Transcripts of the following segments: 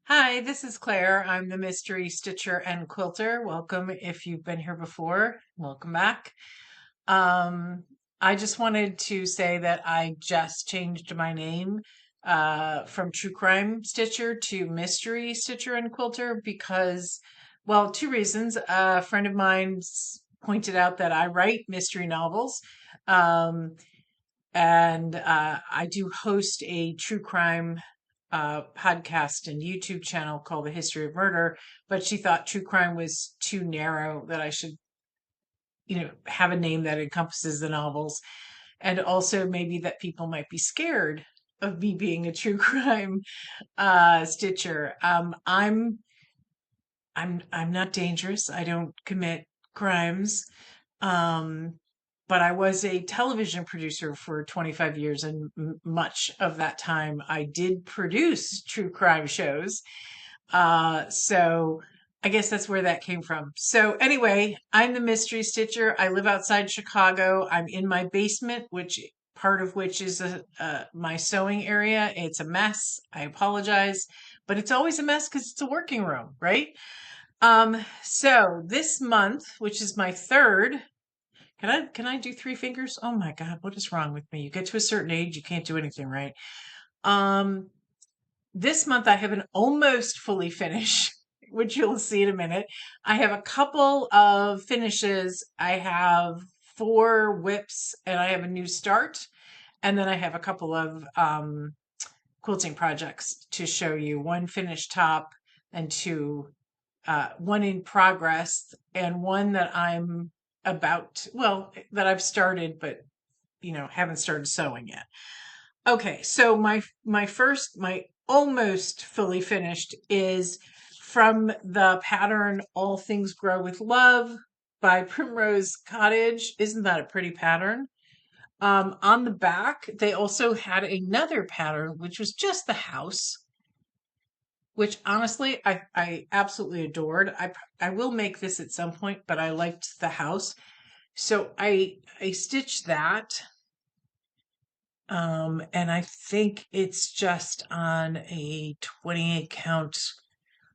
Hi, this is Claire. I'm the mystery stitcher and quilter. Welcome if you've been here before. Welcome back. Um, I just wanted to say that I just changed my name from True Crime Stitcher to Mystery Stitcher and Quilter because, well, two reasons. A friend of mine pointed out that I write mystery novels. Um, and I do host a true crime podcast and YouTube channel called The History of Murder, but she thought true crime was too narrow, that I should, have a name that encompasses the novels. And also maybe that people might be scared of me being a true crime stitcher. I'm not dangerous. I don't commit crimes. Um, but I was a television producer for 25 years, and much of that time I did produce true crime shows. So I guess that's where that came from. So anyway, I'm the mystery stitcher. I live outside Chicago. I'm in my basement, which part of which is my sewing area. It's a mess. I apologize, but it's always a mess because it's a working room, right? So this month, which is my third, can I do three fingers? Oh my God, what is wrong with me? You get to a certain age, you can't do anything right. Um, this month I have an almost fully finish, which you'll see in a minute. I have a couple of finishes. I have four WIPS and I have a new start. And then I have a couple of quilting projects to show you. One finished top and two one in progress and one that I'm that I've started, but haven't started sewing yet. Okay, so my almost fully finished is from the pattern All Things Grow with Love by Primrose Cottage. Isn't that a pretty pattern? On the back, they also had another pattern, which was just the house, which honestly I absolutely adored. I will make this at some point, but I liked the house. So I stitched that. And I think it's just on a 28 count,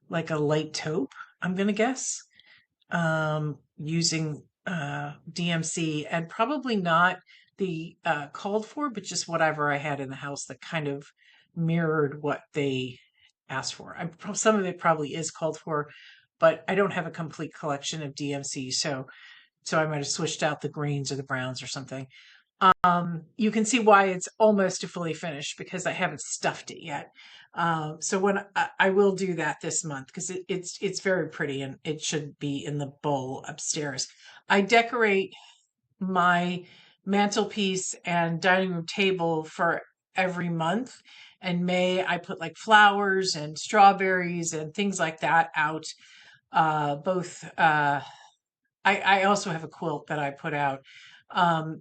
like a light taupe, I'm gonna guess. Using DMC and probably not the called for, but just whatever I had in the house that kind of mirrored what they asked for. Some of it probably is called for, but I don't have a complete collection of DMC, so I might have switched out the greens or the browns or something. You can see why it's almost a fully finished because I haven't stuffed it yet. So when I will do that this month because it's very pretty and it should be in the bowl upstairs. I decorate my mantelpiece and dining room table for every month. And May I put like flowers and strawberries and things like that out. Both I also have a quilt that I put out.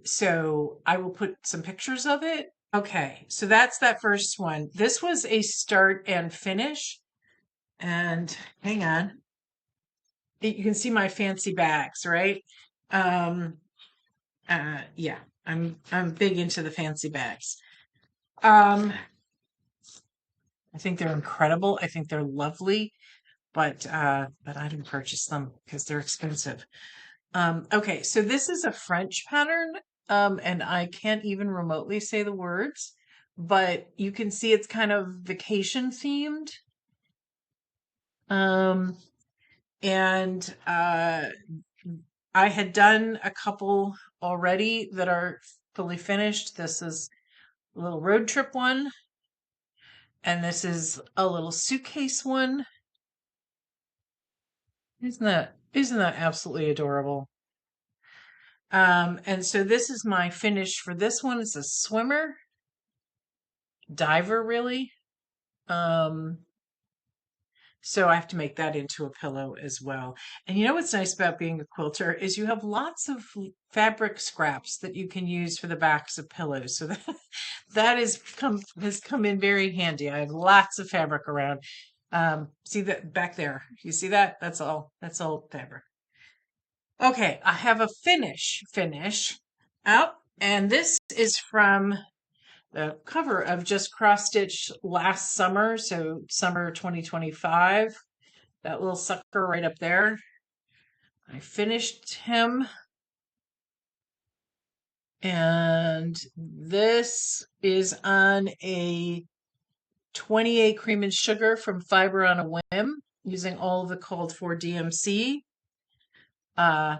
So I will put some pictures of it. Okay, so that's that first one. This was a start and finish. And hang on. You can see my fancy bags, right? Um, yeah, I'm big into the fancy bags. Um, I think they're incredible. I think they're lovely, but I didn't purchase them because they're expensive. Okay, so this is a French pattern, and I can't even remotely say the words, but you can see it's kind of vacation themed. Um, and I had done a couple already that are fully finished. This is a little road trip one, and this is a little suitcase one. Isn't that absolutely adorable? And so this is my finish for this one. It's a swimmer, diver, really. Um, so I have to make that into a pillow as well. And you know what's nice about being a quilter is you have lots of fabric scraps that you can use for the backs of pillows. So that has come in very handy. I have lots of fabric around. See that back there? You see that? That's all fabric. Okay, I have a finish out, and this is from the cover of just cross stitch last summer, so summer 2025. That little sucker right up there. I finished him, and this is on a 28 cream and sugar from Fiber on a Whim, using all of the called for DMC. Uh,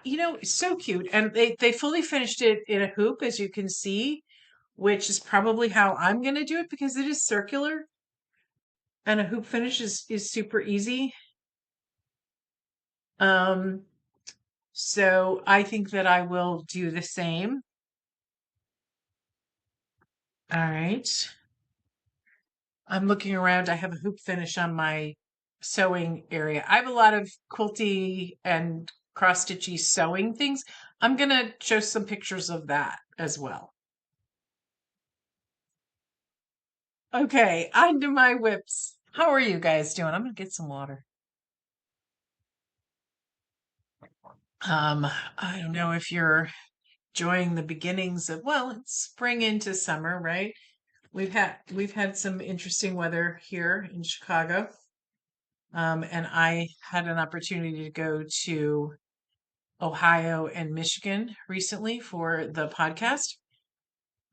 it's so cute, and they fully finished it in a hoop, as you can see, which is probably how I'm going to do it because it is circular, and a hoop finish is super easy. Um, so I think that I will do the same. All right. I'm looking around. I have a hoop finish on my sewing area. I have a lot of quilty and cross stitchy sewing things. I'm going to show some pictures of that as well. Okay, on to my WIPS. How are you guys doing? I'm going to get some water. I don't know if you're enjoying the beginnings of, well, it's spring into summer, right? We've had some interesting weather here in Chicago. And I had an opportunity to go to Ohio and Michigan recently for the podcast.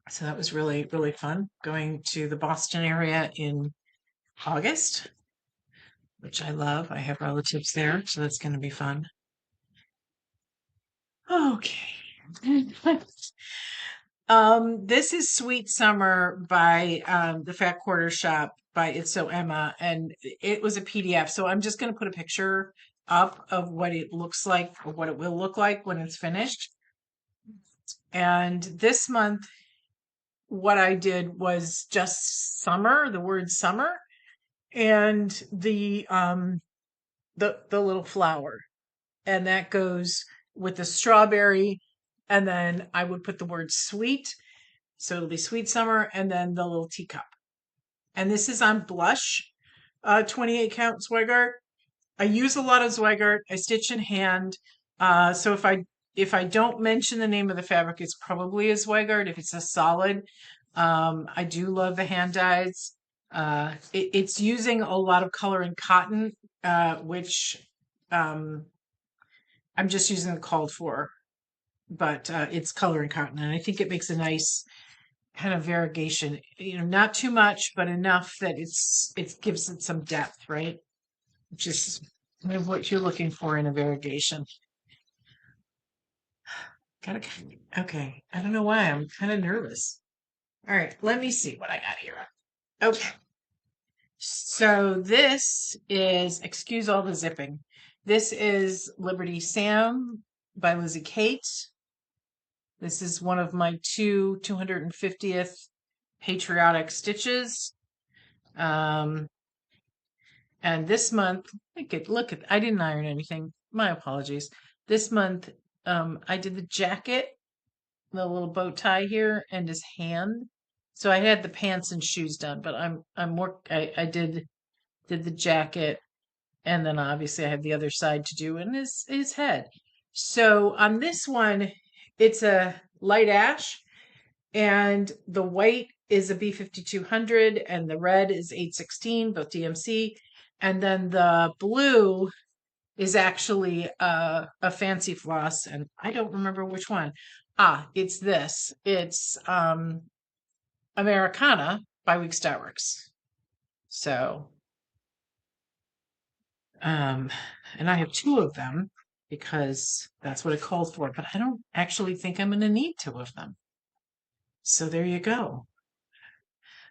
So that was really, really fun, going to the Boston area in August, which I love. I have relatives there, so that's going to be fun. Okay. This is Sweet Summer by the Fat Quarter Shop by It's So Emma, and it was a PDF. So I'm just going to put a picture up of what it looks like, or what it will look like when it's finished. And this month, what I did was just summer, the word summer, and the little flower, and that goes with the strawberry, and then I would put the word sweet, so it'll be sweet summer, and then the little teacup. And this is on blush, 28 count Zweigart. I use a lot of Zweigart. I stitch in hand. So if I don't mention the name of the fabric, it's probably a Zweigart. If it's a solid, I do love the hand dyes. It's using a lot of color and cotton, which I'm just using the called for, but it's color and cotton, and I think it makes a nice kind of variegation. Not too much, but enough that it gives it some depth, right? Which is kind of what you're looking for in a variegation. Okay. I don't know why I'm kind of nervous. All right, let me see what I got here. Okay. So this is, excuse all the zipping. This is Liberty Sam by Lizzie Kate. This is one of my 250th patriotic stitches. And this month, look at, I didn't iron anything. My apologies. This month, I did the jacket, the little bow tie here, and his hand. So I had the pants and shoes done, but I did the jacket, and then obviously I have the other side to do, and his head. So on this one, it's a light ash, and the white is a B5200, and the red is 816, both DMC, and then the blue is actually a fancy floss, and I don't remember which one. It's this. It's Americana by WIPS. So, and I have two of them because that's what it called for, but I don't actually think I'm going to need two of them. So there you go.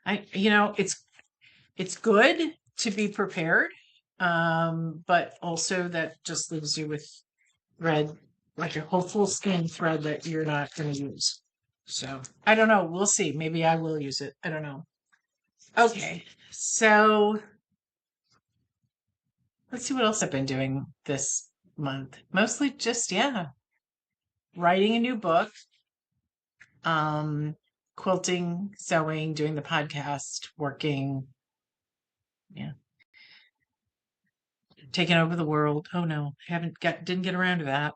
It's good to be prepared, but also that just leaves you with thread, like a whole full skein thread that you're not going to use. So I don't know. We'll see. Maybe I will use it. I don't know. Okay, so let's see what else I've been doing this month. Mostly just, yeah, writing a new book, quilting, sewing, doing the podcast, working, yeah, taking over the world. Oh no, didn't get around to that.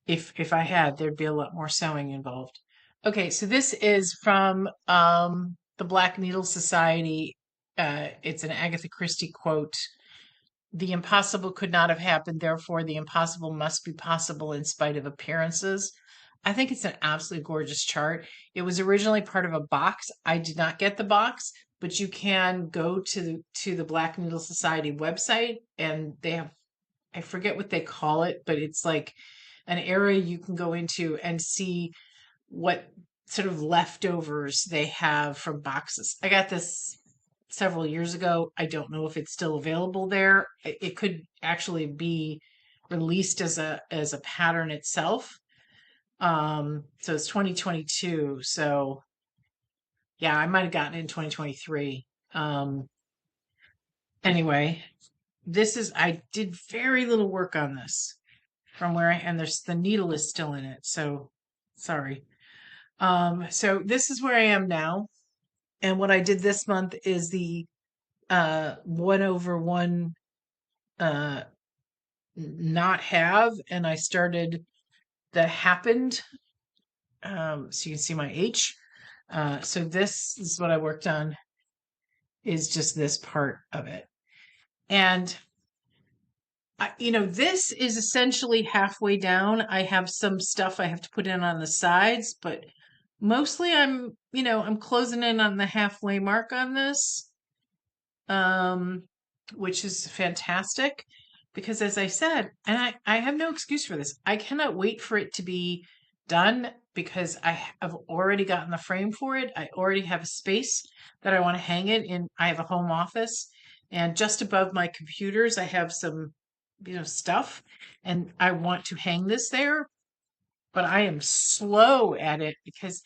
If I had, there'd be a lot more sewing involved. Okay, so this is from the Black Needle Society. It's an Agatha Christie quote. The impossible could not have happened, therefore the impossible must be possible in spite of appearances. I think it's an absolutely gorgeous chart. It was originally part of a box. I did not get the box, but you can go to the Black Needle Society website, and they have, I forget what they call it, but it's like an area you can go into and see what sort of leftovers they have from boxes. I got this several years ago. I don't know if it's still available there. It could actually be released as a pattern itself. So it's 2022. So yeah, I might have gotten it in 2023. Anyway, this is, I did very little work on this from where and there's the needle is still in it. So sorry. So this is where I am now. And what I did this month is the 1/1 uh not have, and I started the happened. So you can see my H. So this is what I worked on, is just this part of it. And this is essentially halfway down. I have some stuff I have to put in on the sides, but mostly I'm closing in on the halfway mark on this, um, which is fantastic because, as I said, and I have no excuse for this, I cannot wait for it to be done because I have already gotten the frame for it. I already have a space that I want to hang it in. I have a home office, and just above my computers, I have some, stuff, and I want to hang this there. But I am slow at it because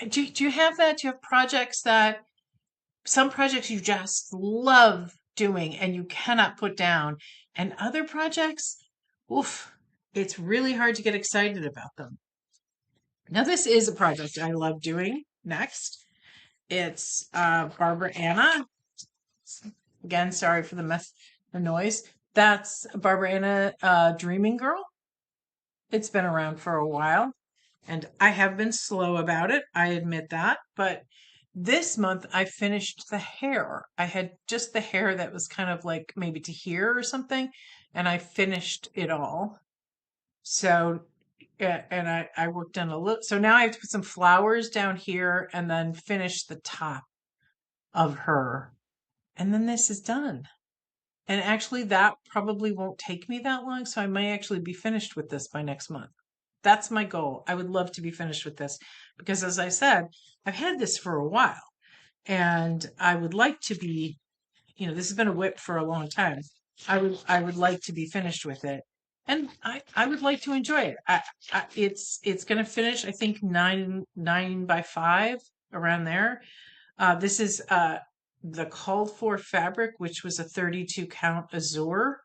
do you have that? Do you have projects that some projects you just love doing and you cannot put down, and other projects, oof, it's really hard to get excited about them. Now, this is a project I love doing next. It's Barbara Anna. Again, sorry for the noise. That's Barbara Anna, Dreaming Girl. It's been around for a while, and I have been slow about it. I admit that. But this month I finished the hair. I had just the hair that was kind of like maybe to here or something, and I finished it all. So, and I worked on a little. So now I have to put some flowers down here and then finish the top of her. And then this is done. And actually, that probably won't take me that long. So I might actually be finished with this by next month. That's my goal. I would love to be finished with this because, as I said, I've had this for a while and I would like to be, this has been a whip for a long time. I would like to be finished with it, and I would like to enjoy it. It's going to finish, I think, 9 by 5 around there. This is the called for fabric, which was a 32 count azure.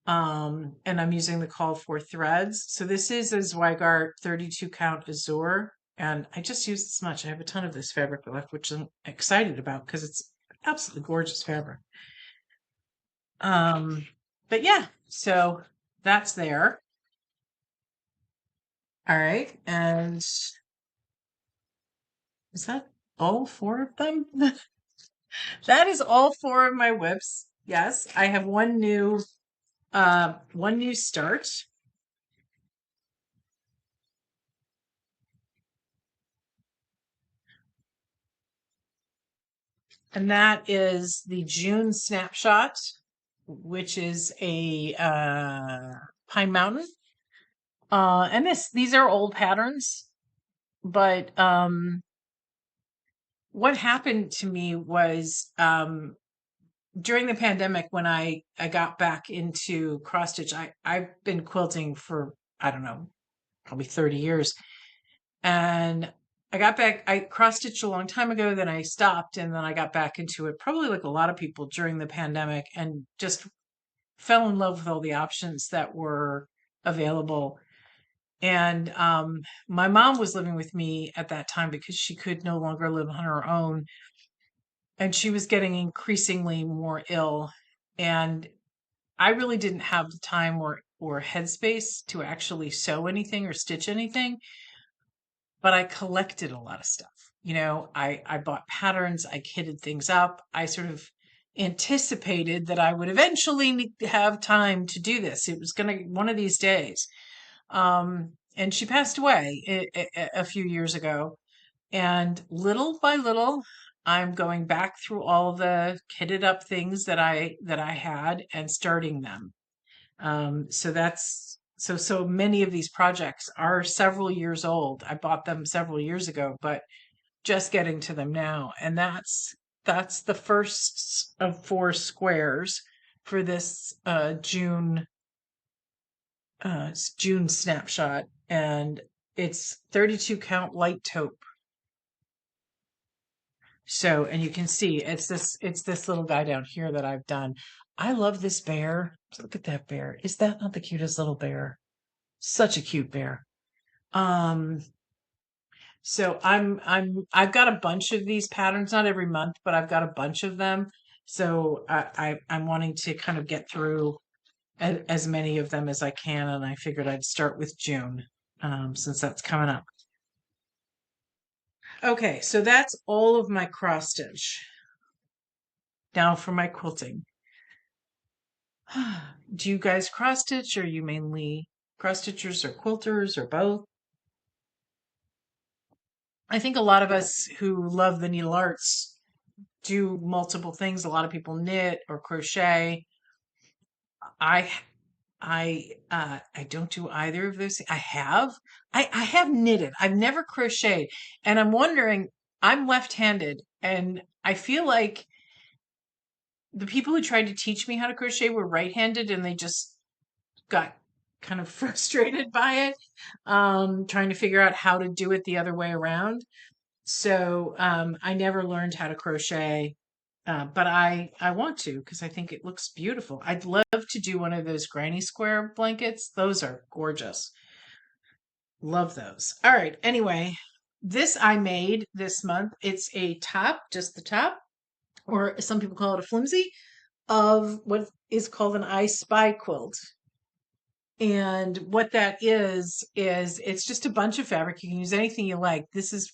And I'm using the called for threads. So this is a Zweigart 32 count azure. And I just used this much. I have a ton of this fabric left, which I'm excited about because it's absolutely gorgeous fabric. But yeah, so that's there. All right. And is that all 4 of them? That is all 4 of my whips. Yes, I have one new start. And that is the June snapshot, which is a Pine Mountain. And these are old patterns, but what happened to me was during the pandemic when I got back into cross stitch. I've been quilting for, I don't know, probably 30 years. And I got back, I cross stitched a long time ago, then I stopped, and then I got back into it, probably like a lot of people during the pandemic, and just fell in love with all the options that were available. And my mom was living with me at that time because she could no longer live on her own, and she was getting increasingly more ill. And I really didn't have the time or headspace to actually sew anything or stitch anything. but I collected a lot of stuff. I bought patterns, I kitted things up. I sort of anticipated that I would eventually have time to do this. It was going to one of these days. And she passed away a few years ago. And little by little, I'm going back through all the kitted up things that I had and starting them. So many of these projects are several years old. I bought them several years ago, but just getting to them now. And that's the first of four squares for this June snapshot, and it's 32 count light taupe. So, and you can see it's this little guy down here that I've done. I love this bear. Look at that bear. Is that not the cutest little bear? Such a cute bear. Um, so I've got a bunch of these patterns, not every month, but I've got a bunch of them. So I'm wanting to kind of get through as many of them as I can, and I figured I'd start with June, since that's coming up. Okay, so that's all of my cross stitch. Now for my quilting. Do you guys cross stitch, or are you mainly cross stitchers or quilters or both? I think a lot of us who love the needle arts do multiple things. A lot of people knit or crochet. I I don't do either of those. I have knitted. I've never crocheted. And I'm wondering, I'm left-handed, and I feel like the people who tried to teach me how to crochet were right-handed, and they just got kind of frustrated by it, trying to figure out how to do it the other way around. So I never learned how to crochet, but I want to, because I think it looks beautiful. I'd love to do one of those granny square blankets. Those are gorgeous. Love those. All right. Anyway, this I made this month. It's a top, just the top, or some people call it a flimsy, of what is called an I Spy quilt. And what that is it's just a bunch of fabric. You can use anything you like.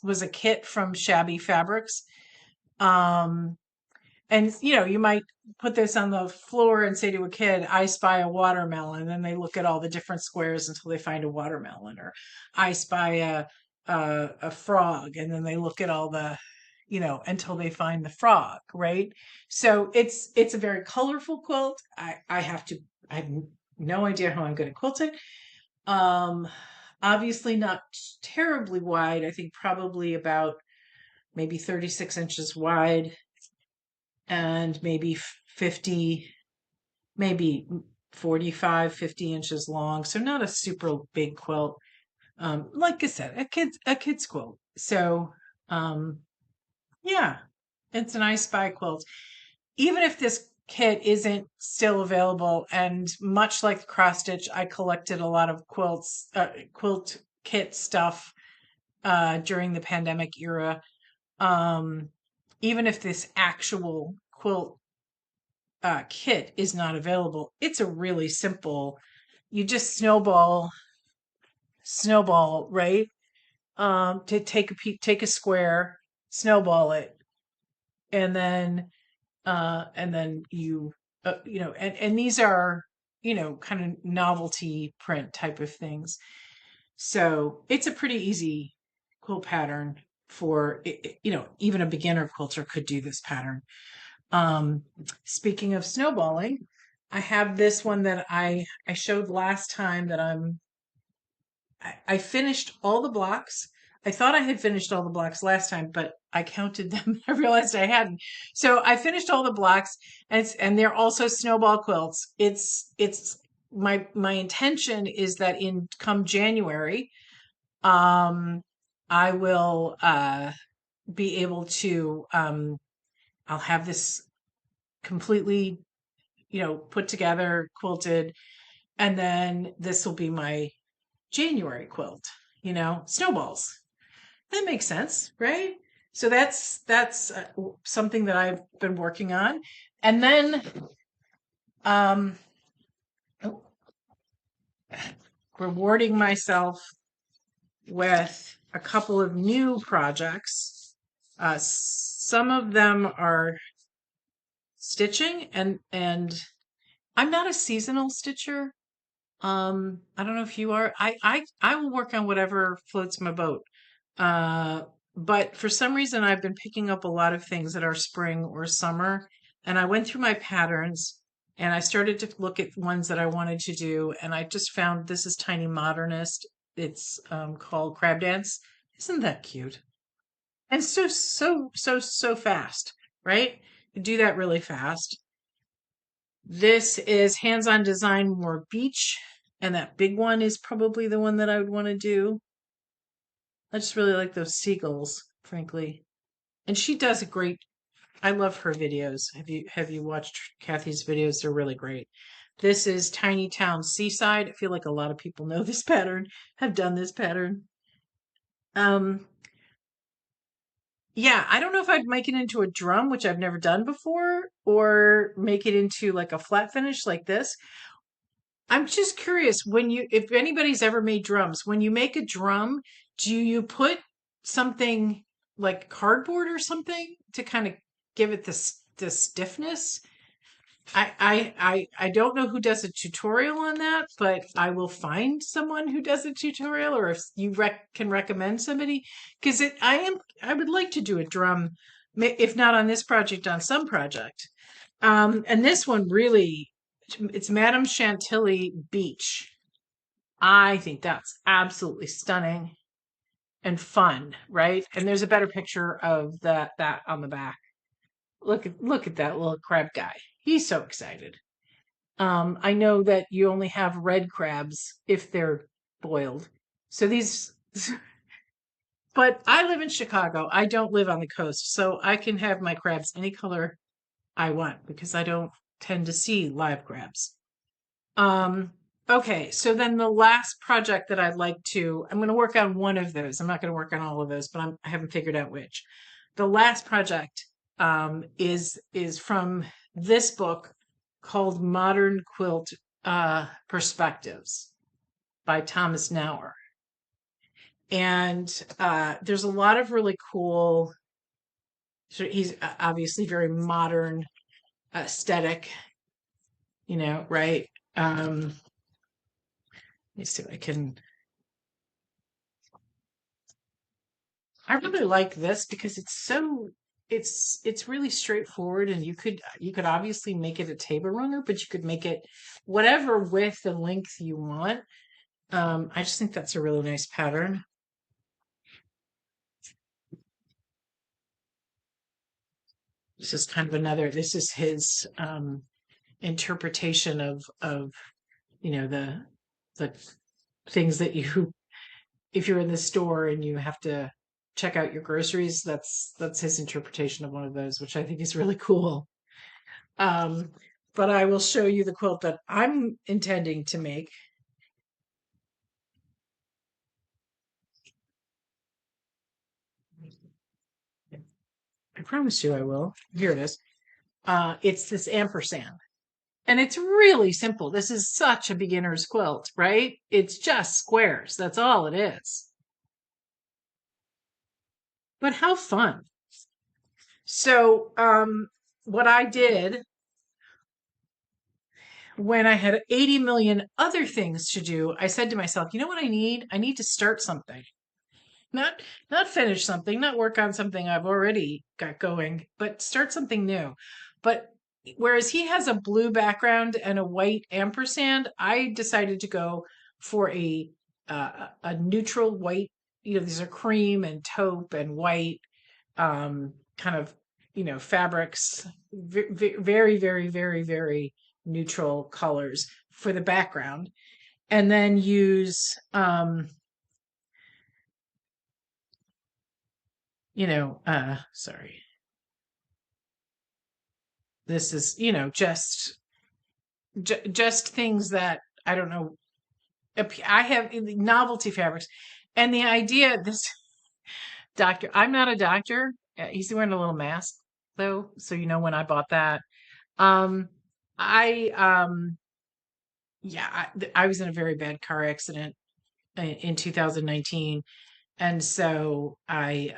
Was a kit from Shabby Fabrics. Um, and you might put this on the floor and say to a kid, I spy a watermelon. And then they look at all the different squares until they find a watermelon. Or I spy a frog. And then they look at all the, until they find the frog, right? So it's a very colorful quilt. I have no idea how I'm going to quilt it. Um, Obviously not terribly wide. I think probably about maybe 36 inches wide, and maybe 50, maybe 45, 50 inches long. So not a super big quilt. Like I said, a kid's quilt. So, um, yeah, it's a nice spy quilt. Even if this kit isn't still available, and much like the cross stitch, I collected a lot of quilt kit stuff, during the pandemic era. Um, Even if this actual quilt kit is not available, it's a really simple. You just snowball, right? To take a square, snowball it, and then and these are kind of novelty print type of things. So it's a pretty easy quilt pattern for even a beginner quilter could do this pattern. Speaking of snowballing, I have this one that I showed last time that I finished all the blocks. I thought I had finished all the blocks last time, but I counted them. I realized I hadn't. So I finished all the blocks, and they're also snowball quilts. It's my intention is that in come January, um, I will be able to I'll have this completely put together, quilted, and then this will be my January quilt, snowballs. That makes sense, right? So that's something that I've been working on. And then um oh, rewarding myself with a couple of new projects. Some of them are stitching, and I'm not a seasonal stitcher. I don't know if you are. I will work on whatever floats my boat. Uh, but for some reason, I've been picking up a lot of things that are spring or summer, and I went through my patterns and I started to look at ones that I wanted to do, and I just found this is Tiny Modernist. It's called Crab Dance. Isn't that cute? And so fast, right? You do that really fast. This is hands-on design, more beach, and that big one is probably the one that I would want to do. I just really like those seagulls, frankly. And she does a great, I love her videos. Have you watched Kathy's videos? They're really great. This is Tiny Town Seaside. I feel like a lot of people know this pattern, have done this pattern. Um, yeah, I don't know if I'd make it into a drum, which I've never done before, or make it into like a flat finish like this. I'm just curious if anybody's ever made drums, when you make a drum, do you put something like cardboard or something to kind of give it the stiffness? I don't know who does a tutorial on that, but I will find someone who does a tutorial, or if you can recommend somebody, because I would like to do a drum, if not on this project, on some project. And this one really, it's Madame Chantilly Beach. I think that's absolutely stunning and fun, right? And there's a better picture of that on the back. Look at that little crab guy. He's so excited. I know that you only have red crabs if they're boiled. So these, but I live in Chicago. I don't live on the coast, so I can have my crabs any color I want because I don't tend to see live crabs. Um, okay, so then the last project that I'm going to work on one of those. I'm not going to work on all of those, but I haven't figured out which. The last project is from this book called Modern Quilt Perspectives by Thomas Knauer. And there's a lot of really cool, so he's obviously very modern aesthetic, right? Let me see if I really like this because it's really straightforward, and you could obviously make it a table runner, but you could make it whatever width and length you want. I just think that's a really nice pattern. This is his interpretation of the things that you, if you're in the store and you have to check out your groceries, that's his interpretation of one of those, which I think is really cool. Um, but I will show you the quilt that I'm intending to make. I promise you I will. Here it is. It's this ampersand. And it's really simple. This is such a beginner's quilt, right? It's just squares. That's all it is. But how fun. So, what I did when I had 80 million other things to do, I said to myself, you know what I need? I need to start something. Not finish something, not work on something I've already got going, but start something new. But whereas he has a blue background and a white ampersand, I decided to go for a neutral white. These are cream and taupe and white, kind of fabrics, very very very very neutral colors for the background, and then use sorry, this is just things that I don't know. I have novelty fabrics, and the idea this doctor. I'm not a doctor. He's wearing a little mask though, so when I bought that. Um, I yeah, I was in a very bad car accident in 2019. And so I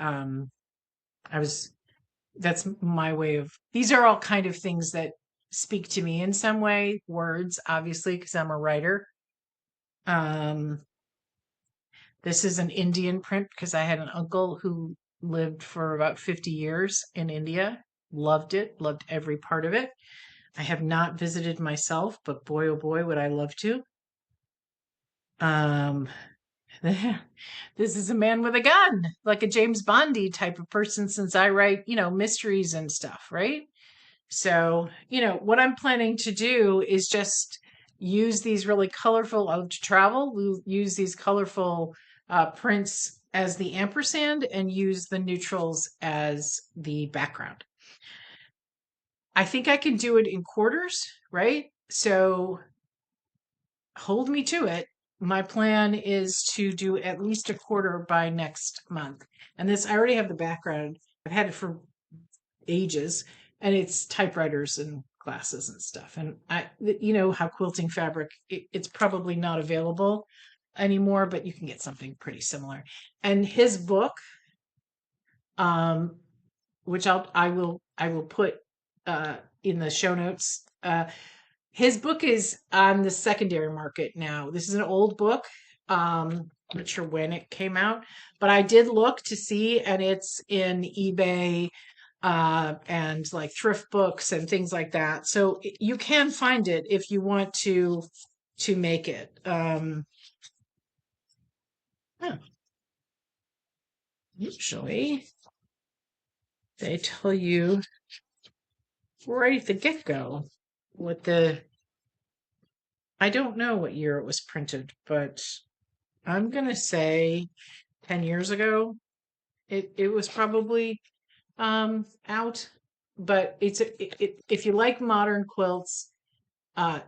was, that's my way of, these are all kind of things that speak to me in some way, words, obviously, because I'm a writer. Um, this is an Indian print because I had an uncle who lived for about 50 years in India, loved it, loved every part of it. I have not visited myself, but boy, oh boy, would I love to. Um, this is a man with a gun, like a James Bondy type of person, since I write, mysteries and stuff, right? So, what I'm planning to do is just use these really colorful out to travel. We'll use these colorful prints as the ampersand and use the neutrals as the background. I think I can do it in quarters, right? So hold me to it. My plan is to do at least a quarter by next month. And this, I already have the background. I've had it for ages, and it's typewriters and glasses and stuff. And you know how quilting fabric, it's probably not available anymore, but you can get something pretty similar. And his book, um, which I will put in the show notes. His book is on the secondary market now. This is an old book. I'm not sure when it came out, but I did look to see, and it's in eBay and like thrift books and things like that. So you can find it if you want to make it. Huh, usually they tell you right at the get-go what the I don't know what year it was printed, but I'm gonna say 10 years ago. It was probably out, but if you like modern quilts, uh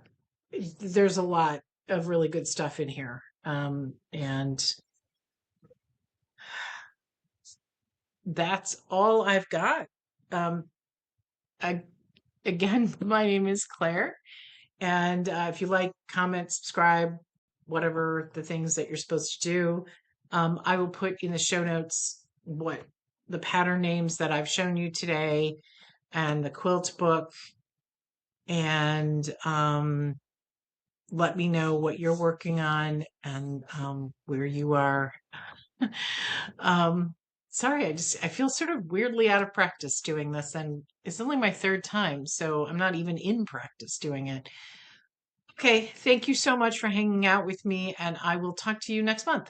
there's a lot of really good stuff in here. And that's all I've got. Um I Again, my name is Claire, and if you like, comment, subscribe, whatever the things that you're supposed to do. I will put in the show notes what the pattern names that I've shown you today and the quilt book, and let me know what you're working on and where you are. um, Sorry, I feel sort of weirdly out of practice doing this, and it's only my third time, so I'm not even in practice doing it. Okay, thank you so much for hanging out with me, and I will talk to you next month.